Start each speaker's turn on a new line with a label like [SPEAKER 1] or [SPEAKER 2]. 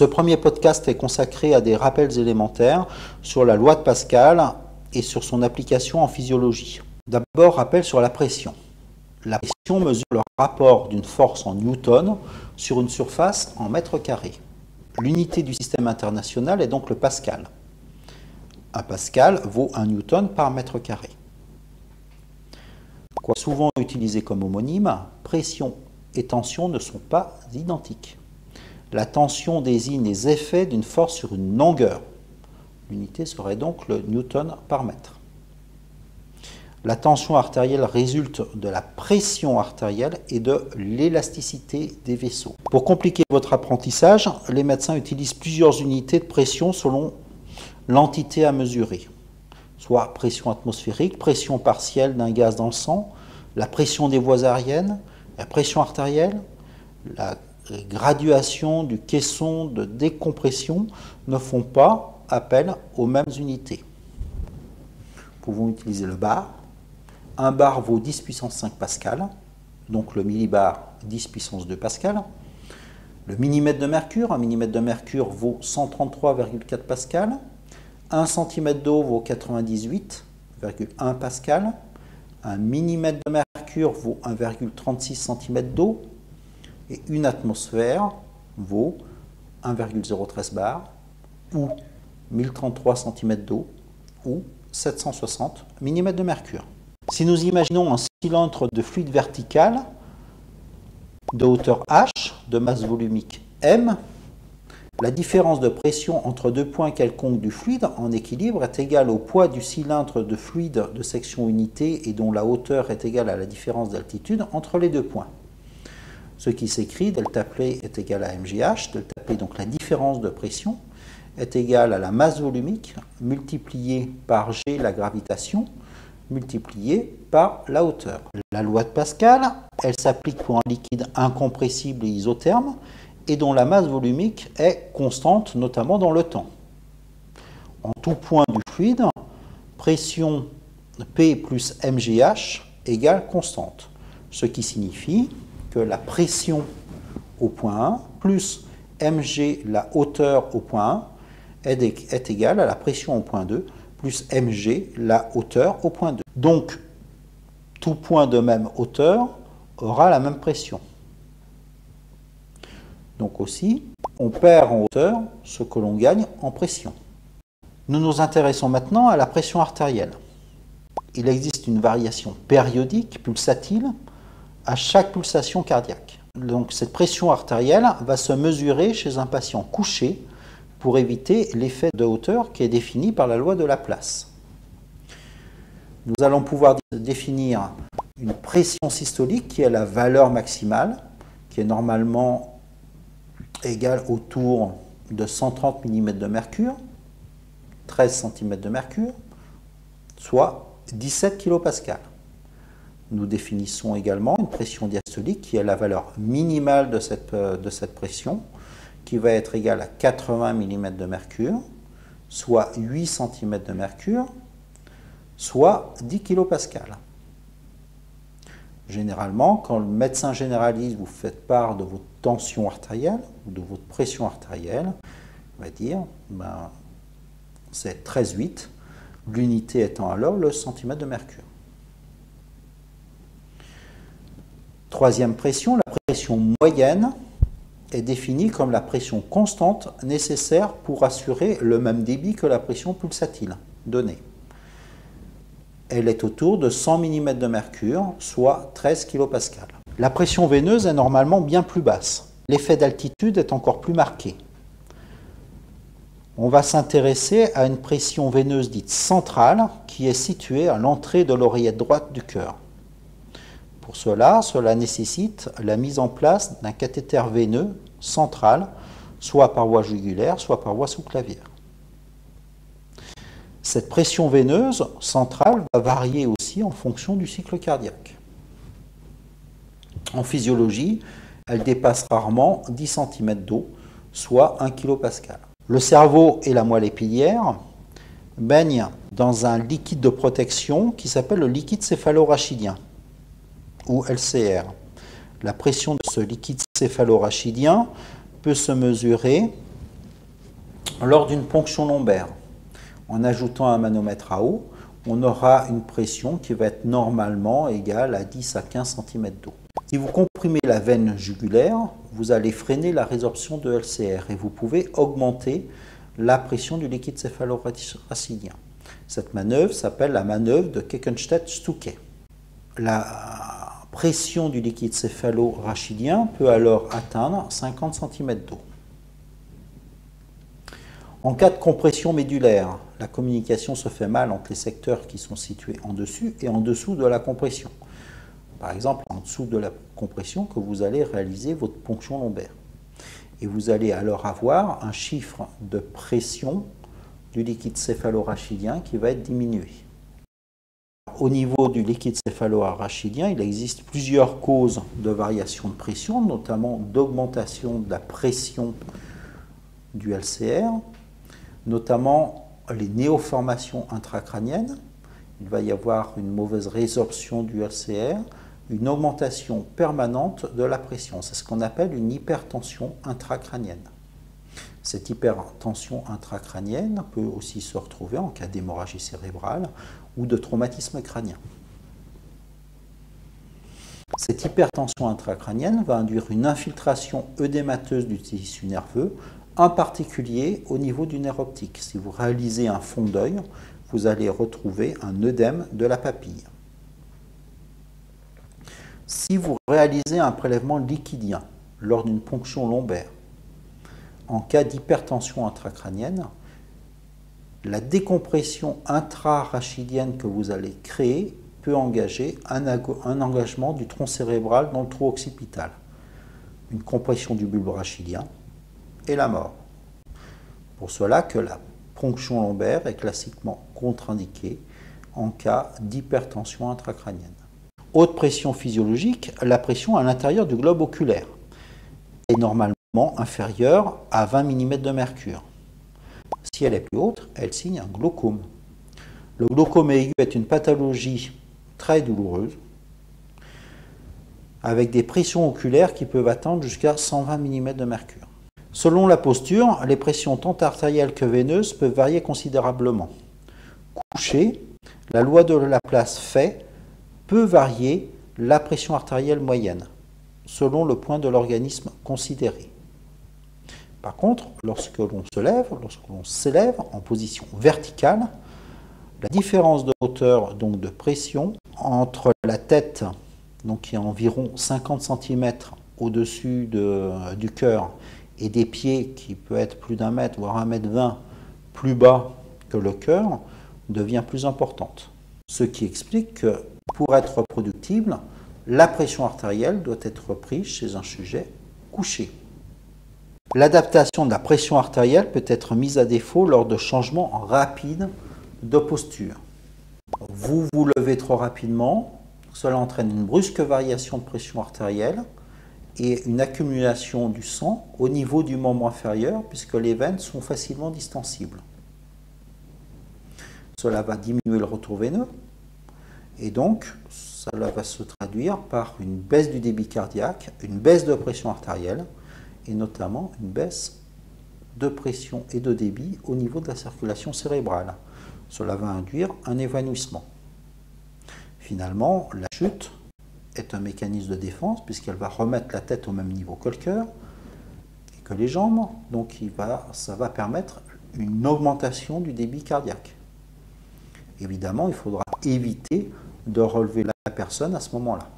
[SPEAKER 1] Ce premier podcast est consacré à des rappels élémentaires sur la loi de Pascal et sur son application en physiologie. D'abord, rappel sur la pression. La pression mesure le rapport d'une force en newton sur une surface en mètres carrés. L'unité du système international est donc le pascal. Un pascal vaut 1 newton par mètre carré. Quoi souvent utilisé comme homonyme, pression et tension ne sont pas identiques. La tension désigne les effets d'une force sur une longueur. L'unité serait donc le newton par mètre. La tension artérielle résulte de la pression artérielle et de l'élasticité des vaisseaux. Pour compliquer votre apprentissage, les médecins utilisent plusieurs unités de pression selon l'entité à mesurer, soit pression atmosphérique, pression partielle d'un gaz dans le sang, la pression des voies aériennes, la pression artérielle, la graduation du caisson de décompression ne font pas appel aux mêmes unités. Nous pouvons utiliser le bar. Un bar vaut 10 puissance 5 pascal, donc le millibar 10 puissance 2 pascal. Le millimètre de mercure, un millimètre de mercure vaut 133,4 pascal. 1 cm d'eau vaut 98,1 pascal. Un millimètre de mercure vaut 1,36 cm d'eau. Et une atmosphère vaut 1,013 bar, ou 1033 cm d'eau, ou 760 mm de mercure. Si nous imaginons un cylindre de fluide vertical de hauteur h, de masse volumique m, la différence de pression entre deux points quelconques du fluide en équilibre est égale au poids du cylindre de fluide de section unité et dont la hauteur est égale à la différence d'altitude entre les deux points. Ce qui s'écrit, delta P est égal à mgh, delta P, donc la différence de pression, est égale à la masse volumique multipliée par g, la gravitation, multipliée par la hauteur. La loi de Pascal, elle s'applique pour un liquide incompressible et isotherme et dont la masse volumique est constante, notamment dans le temps. En tout point du fluide, pression P plus mgh égale constante, ce qui signifie que la pression au point 1 plus mg, la hauteur au point 1, est égale à la pression au point 2 plus mg, la hauteur au point 2. Donc, tout point de même hauteur aura la même pression. Donc aussi, on perd en hauteur ce que l'on gagne en pression. Nous nous intéressons maintenant à la pression artérielle. Il existe une variation périodique, pulsatile, à chaque pulsation cardiaque. Donc cette pression artérielle va se mesurer chez un patient couché pour éviter l'effet de hauteur qui est défini par la loi de Laplace. Nous allons pouvoir définir une pression systolique qui est la valeur maximale, qui est normalement égale autour de 130 mm de mercure, 13 cm de mercure, soit 17 kPa. Nous définissons également une pression diastolique qui est la valeur minimale de cette pression, qui va être égale à 80 mm de mercure, soit 8 cm de mercure, soit 10 kPa. Généralement, quand le médecin généraliste vous fait part de votre tension artérielle ou de votre pression artérielle, il va dire c'est 13,8, l'unité étant alors le centimètre de mercure. Troisième pression, la pression moyenne est définie comme la pression constante nécessaire pour assurer le même débit que la pression pulsatile donnée. Elle est autour de 100 mm de mercure, soit 13 kPa. La pression veineuse est normalement bien plus basse. L'effet d'altitude est encore plus marqué. On va s'intéresser à une pression veineuse dite centrale qui est située à l'entrée de l'oreillette droite du cœur. Pour cela nécessite la mise en place d'un cathéter veineux central, soit par voie jugulaire, soit par voie sous-clavière. Cette pression veineuse centrale va varier aussi en fonction du cycle cardiaque. En physiologie, elle dépasse rarement 10 cm d'eau, soit 1 kPa. Le cerveau et la moelle épinière baignent dans un liquide de protection qui s'appelle le liquide céphalorachidien, ou LCR. La pression de ce liquide céphalorachidien peut se mesurer Lors d'une ponction lombaire, en ajoutant un manomètre à eau, on aura une pression qui va être normalement égale à 10 à 15 cm d'eau. Si vous comprimez la veine jugulaire, vous allez freiner la résorption de LCR et vous pouvez augmenter la pression du liquide céphalorachidien. Cette manœuvre s'appelle la manœuvre de Kekenstedt-Stucke. La pression du liquide céphalorachidien peut alors atteindre 50 cm d'eau. En cas de compression médulaire, la communication se fait mal entre les secteurs qui sont situés en dessus et en dessous de la compression. Par exemple, en dessous de la compression que vous allez réaliser votre ponction lombaire. Et vous allez alors avoir un chiffre de pression du liquide céphalorachidien qui va être diminué. Au niveau du liquide céphalorachidien, il existe plusieurs causes de variation de pression, notamment d'augmentation de la pression du LCR, notamment les néoformations intracrâniennes. Il va y avoir une mauvaise résorption du LCR, une augmentation permanente de la pression. C'est ce qu'on appelle une hypertension intracrânienne. Cette hypertension intracrânienne peut aussi se retrouver en cas d'hémorragie cérébrale ou de traumatisme crânien. Cette hypertension intracrânienne va induire une infiltration œdémateuse du tissu nerveux, en particulier au niveau du nerf optique. Si vous réalisez un fond d'œil, vous allez retrouver un œdème de la papille. Si vous réalisez un prélèvement liquidien lors d'une ponction lombaire, en cas d'hypertension intracrânienne, la décompression intrarachidienne que vous allez créer peut engager un engagement du tronc cérébral dans le trou occipital, une compression du bulbe rachidien et la mort. Pour cela que la ponction lombaire est classiquement contre-indiquée en cas d'hypertension intracrânienne. Haute pression physiologique, la pression à l'intérieur du globe oculaire est normalement inférieure à 20 mm de mercure. Si elle est plus haute, elle signe un glaucome. Le glaucome aigu est une pathologie très douloureuse, avec des pressions oculaires qui peuvent atteindre jusqu'à 120 mm de mercure. Selon la posture, les pressions tant artérielles que veineuses peuvent varier considérablement. Couché, la loi de Laplace fait peut varier la pression artérielle moyenne, selon le point de l'organisme considéré. Par contre, lorsque l'on s'élève en position verticale, la différence de hauteur, donc de pression, entre la tête, donc qui est environ 50 cm au-dessus du cœur, et des pieds qui peut être plus d'1 mètre, voire 1,20 m plus bas que le cœur, devient plus importante. Ce qui explique que pour être reproductible, la pression artérielle doit être prise chez un sujet couché. L'adaptation de la pression artérielle peut être mise à défaut lors de changements rapides de posture. Vous vous levez trop rapidement, cela entraîne une brusque variation de pression artérielle et une accumulation du sang au niveau du membre inférieur puisque les veines sont facilement distensibles. Cela va diminuer le retour veineux et donc cela va se traduire par une baisse du débit cardiaque, une baisse de pression artérielle et notamment une baisse de pression et de débit au niveau de la circulation cérébrale. Cela va induire un évanouissement. Finalement, la chute est un mécanisme de défense puisqu'elle va remettre la tête au même niveau que le cœur et que les jambes, donc ça va permettre une augmentation du débit cardiaque. Évidemment, il faudra éviter de relever la personne à ce moment-là.